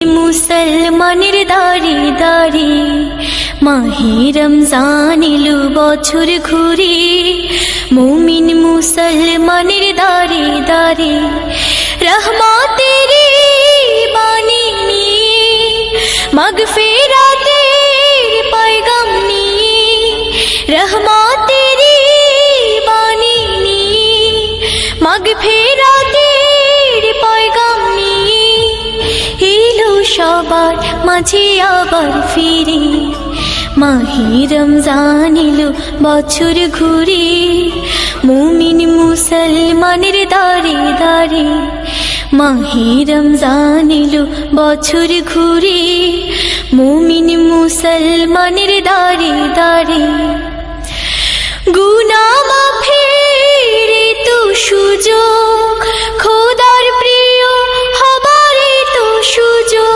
মুসলমানের দাঁড়ে দাঁড়ে মাহে রমজান এলো বছর ঘুরে। মুমিন মুসলমানের দাঁড়ে দাঁড়ে রহমতের বাণী নিয়ে, মাগফিরাতের পয়গাম নিয়ে, রহমতের বাণী নিয়ে, মাগফিরাতের পয়গাম নিয়ে এলো সবার মাঝে আবার ফিরে। মাহে রমজান এলো বছর ঘুরে। মুমিন মুসলমানের দাঁড়ে দাঁড়ে মাহে রমজান এলো বছর ঘুরে। মুমিন মুসলমানের দাঁড়ে দাঁড়ে গুনাহ মাফের তো সুযোগ